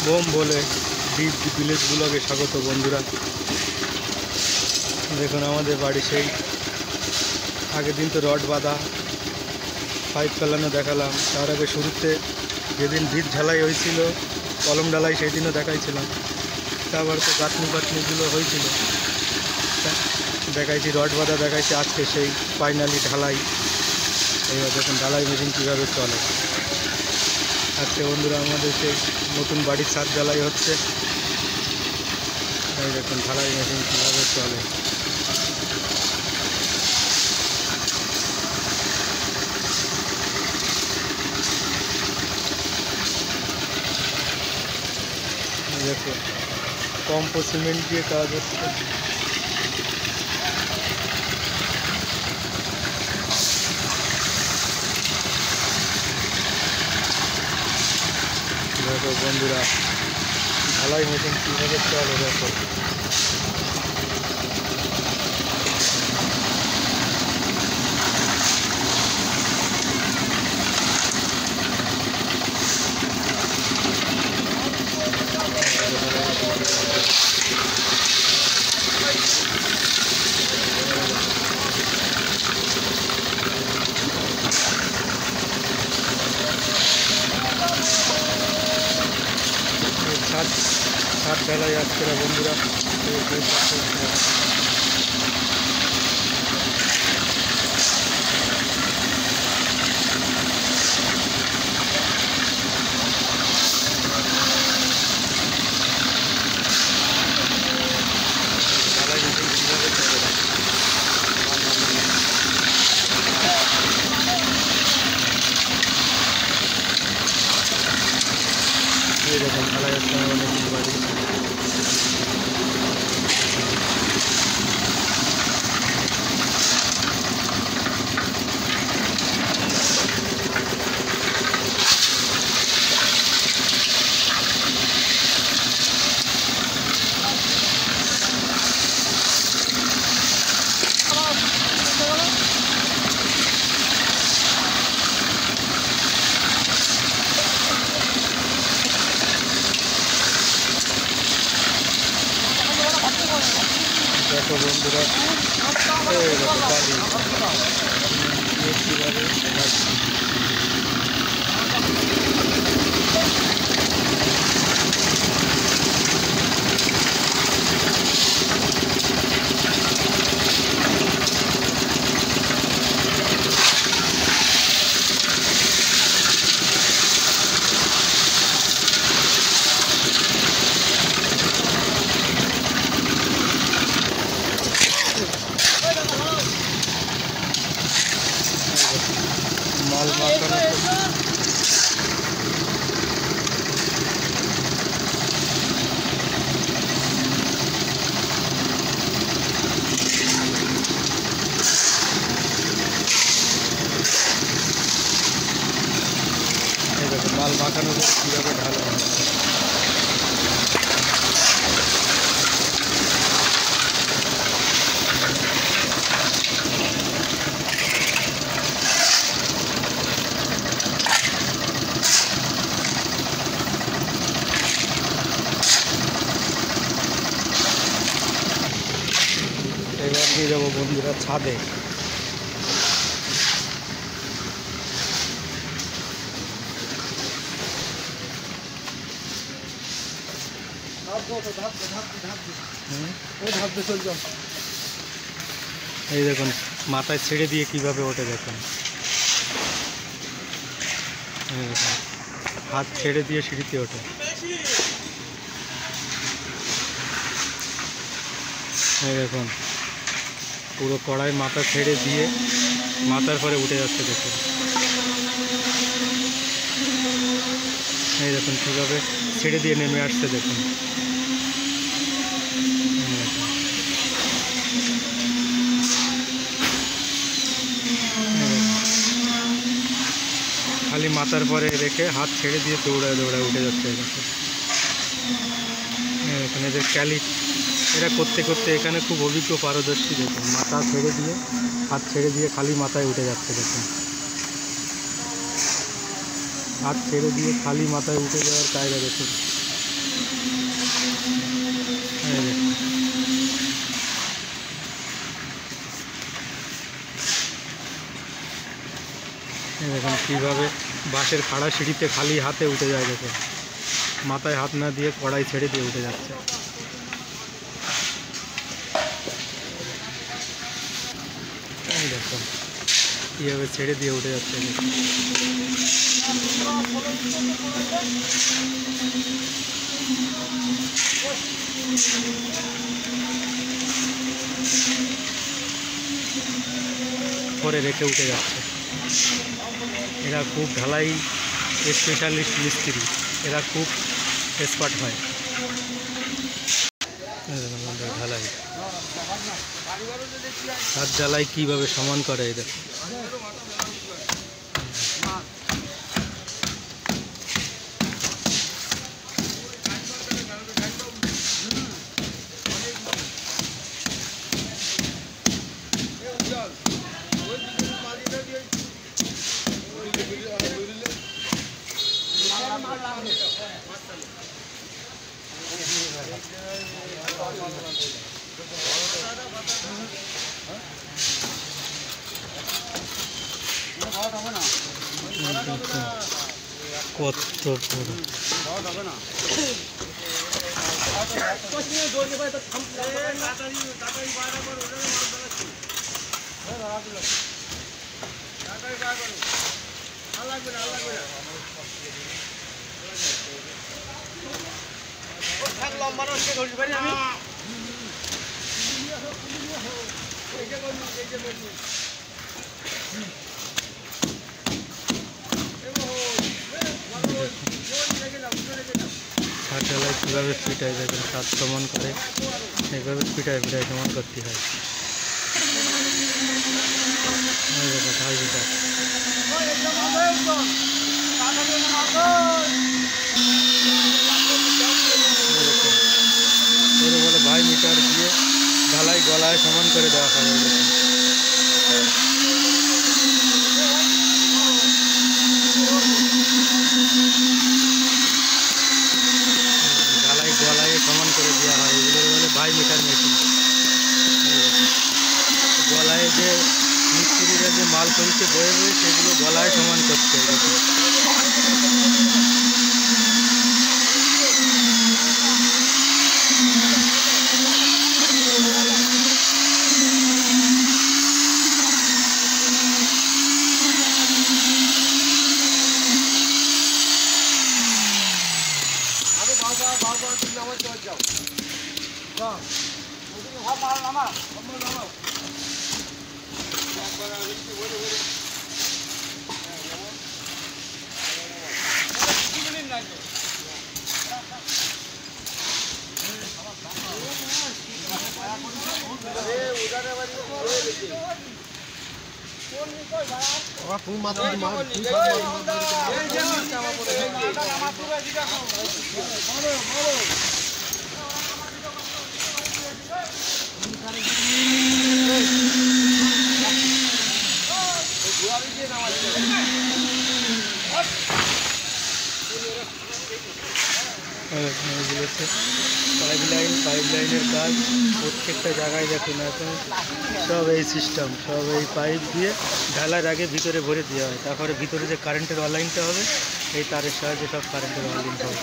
Bomb বলে deep village ব্লগে স্বাগত বন্ধুরা। দেখুন আমাদের বাড়ি সেই আগের দিন তো রড বাঁধা পাইপ ফেলানো দেখালাম, তার আগে শুরুতে যেদিন ভিত ঢালাই হয়েছিল কলম ঢালাই সেই দিনও দেখাইছিলাম, তারপর তো গাঁথনিগুলো হয়েছিল দেখাইছি, রড বাঁধা দেখাইছি, আজকে সেই ফাইনালি ঢালাই। এইবার দেখুন ঢালাই মেশিন কীভাবে চলে। আজকে বন্ধুরা আমাদের সেই নতুন বাড়ির ছাদ ঢালাই হচ্ছে, এই দেখুন ঢালাই মেশিন কীভাবে চলে। দেখুন কম্পো সিমেন্ট দিয়ে কাজ হচ্ছে। দেখো বন্ধুরা ঢালাই মেশিন কীভাবে চলে। দেখো ছাদ ঢালাই আসছে না বন্ধুরা। ঢালাই মেশিন কীভাবে চলে দেখুন ঢালাই আসছে অনেক বাড়ি। দেখো বন্ধুরা এই দেখো বালি কীভাবে মাল মাখানো। এই দেখো মাল মাখানো কীভাবে ঢালা হয়। এবার নিয়ে যাবো বন্ধুরা ছাদে। এই দেখুন মাথায় ছেড়ে দিয়ে কিভাবে ওঠে, দেখুন হাত ছেড়ে দিয়ে সিঁড়িতে ওঠে। এই দেখুন পুরো কড়াই মাথা ছেড়ে দিয়ে মাথার পরে উঠে যাচ্ছে, দেখুন এই দেখুন কীভাবে ছেড়ে দিয়ে নেমে আসছে। দেখুন খালি মাথার পরে রেখে হাত ছেড়ে দিয়ে দৌড়ায় দৌড়ায় উঠে যাচ্ছে। দেখুন এদের ক্যালি এরা করতে করতে এখানে খুব অভিজ্ঞ পারদর্শী। দেখুন মাথা ছেড়ে দিয়ে হাত ছেড়ে দিয়ে খালি মাথায় উঠে যাচ্ছে। দেখুন হাত ছেড়ে দিয়ে খালি মাথায় উঠে যাওয়ার কায়দা দেখুন। দেখুন কীভাবে বাঁশের খাড়া সিঁড়িতে খালি হাতে উঠে যায়, দেখুন মাথায় হাত না দিয়ে কড়াই ছেড়ে দিয়ে উঠে যাচ্ছে। দেখুন কীভাবে ছেড়ে দিয়ে উঠে যাচ্ছে। করে রেখে উঠে যাচ্ছে। এরা খুব ঢালাই স্পেশালিস্ট মিস্ত্রি, এরা খুব এক্সপার্ট হয় ঢালাই। হাত ঢালাই কীভাবে সমান করে এদের। কত বড় ছাদ ঢালাই কীভাবে পিটায়, দেখবেন ছাদ সমান করে এইভাবে পিটায় সমান করতে হয়। দেখো ভাই মিটার, বলে ভাই মিটার দিয়ে ঢালাই গলায় সমান করে দেওয়া হয়। গলায় সমান করে দেওয়া হয়, এগুলো বলে ভাই মিটার মেশিন। গলায় যে মিস্ত্রিরা যে মাল ফেলছে বয়ে বয়ে সেগুলো গলায় সমান করতে হবে। পাইপ লাইনের কাজ প্রত্যেকটা জায়গায় দেখুন এখন সব এই সিস্টেম, সব এই পাইপ দিয়ে ঢালার আগে ভিতরে ভরে দেওয়া হয়, তারপরে ভিতরে যে কারেন্টের ওয়ারলাইনটা হবে এই তারের সাহায্যে সব কারেন্টের ওয়ারলাইন হবে।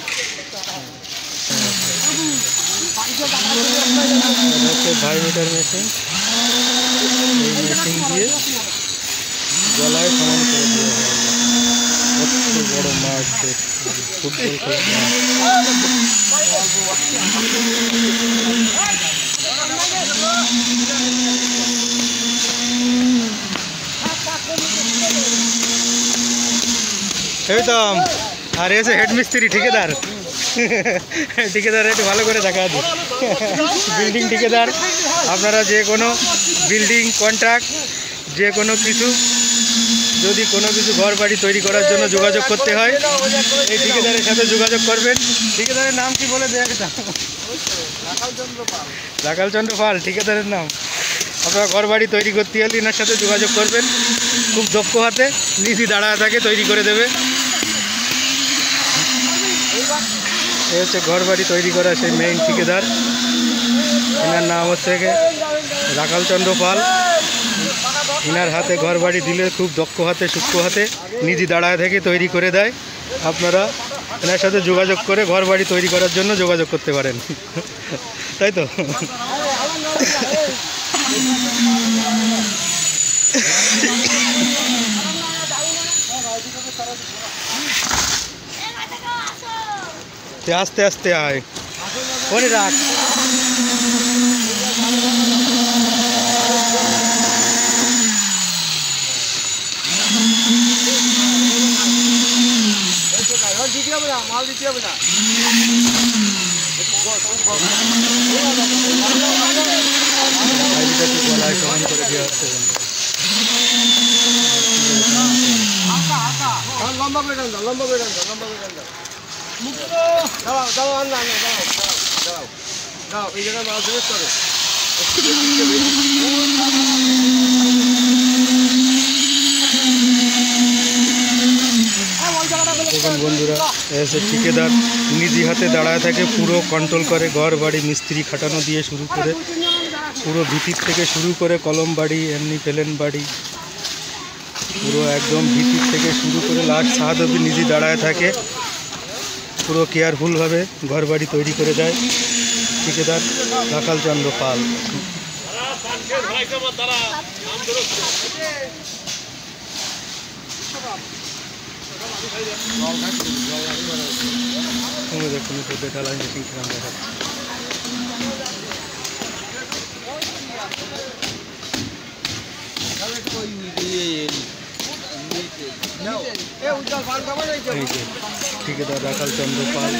হচ্ছে ভাই মিটার মেশিন, এই মেশিন দিয়ে গলায় সমান করে দেওয়া হয়। কত বড় মাঠ, ফুটবল খেলার মাঠ। একদম। আর এসে হেড মিস্ত্রি ঠিকাদার, ঠিকাদার একটু ভালো করে দেখা দিই। বিল্ডিং ঠিকাদার, আপনারা যে কোনো বিল্ডিং কন্ট্রাক্ট যে কোনো কিছু যদি কোনো কিছু ঘর বাড়ি তৈরি করার জন্য যোগাযোগ করতে হয় এই ঠিকাদারের সাথে যোগাযোগ করবেন। ঠিকাদারের নাম কি বলে দেয়া যেত? রাখালচন্দ্র পাল ঠিকাদারের নাম। আপনারা ঘর বাড়ি তৈরি করতে হলে এনার সাথে যোগাযোগ করবেন, খুব দক্ষ হাতে নিচে দাঁড়ায় থাকে তৈরি করে দেবে। এই হচ্ছে ঘর বাড়ি তৈরি করা সেই মেইন ঠিকাদার। এনার নাম হচ্ছে রাখাল চন্দ্র পাল। ইনার হাতে ঘর বাড়ি দিলে খুব দক্ষ হাতে, সূক্ষ্ম হাতে নিজে দাঁড়ায় থেকে তৈরি করে দেয়। আপনারা এনার সাথে যোগাযোগ করে ঘর বাড়ি তৈরি করার জন্য যোগাযোগ করতে পারেন, তাই তো? আস্তে আস্তে আয়, ওরে রাখ। মাল দিতে হবে না। গলায় সমান করে দেওয়া হচ্ছে। লম্বা করে টান দাও, লম্বা করে টান দাও, লম্বা করে টান দাও। দাও দাও, আন্না আন্না, দাও দাও দাও, এই জায়গায় মাল ফেরত করো। দেখুন বন্ধুরা, এসে ঠিকাদার নিজি হাতে দাঁড়ায় থাকে, পুরো কন্ট্রোল করে ঘর বাড়ি মিস্ত্রি খাটানো দিয়ে শুরু করে পুরো ভিতির থেকে শুরু করে কলম বাড়ি, এমনি প্লেন বাড়ি, পুরো একদম ভিতির থেকে শুরু করে লাস্ট ছাদ অবধি নিজে দাঁড়ায় থাকে। পুরো কেয়ারফুলভাবে ঘর বাড়ি তৈরি করে দেয় ঠিকাদার রাখাল চন্দ্র পাল। দেখুন ঢালাই মেশিন কিরম দেখাচ্ছে। ঠিকাদার রাখাল চন্দ্র পাল,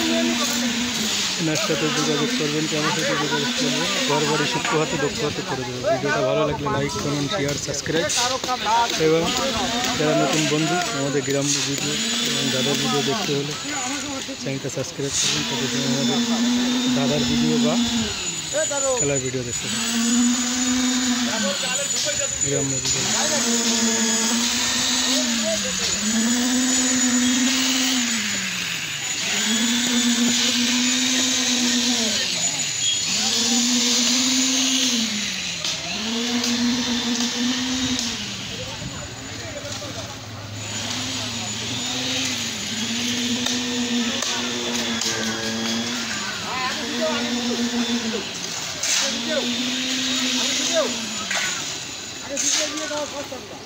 এনার সাথে যোগাযোগ করবেন, কেমন সাথে যোগাযোগ করবেন, ঘর বাড়ি সূক্ষ্ম হাতে দক্ষ হাতে করে দেবেন। ভিডিওটা ভালো লাগলে লাইক, কমেন্ট, শেয়ার, সাবস্ক্রাইব, এবং যারা নতুন বন্ধু আমাদের গ্রাম ভিডিও এবং দাদার ভিডিও দেখতে হলে চ্যানেলটা সাবস্ক্রাইব করবেন, তাদের জন্য আমাদের দাদার ভিডিও বা খেলার ভিডিও দেখতে পাবেন। গ্রাম ভিডিও আগে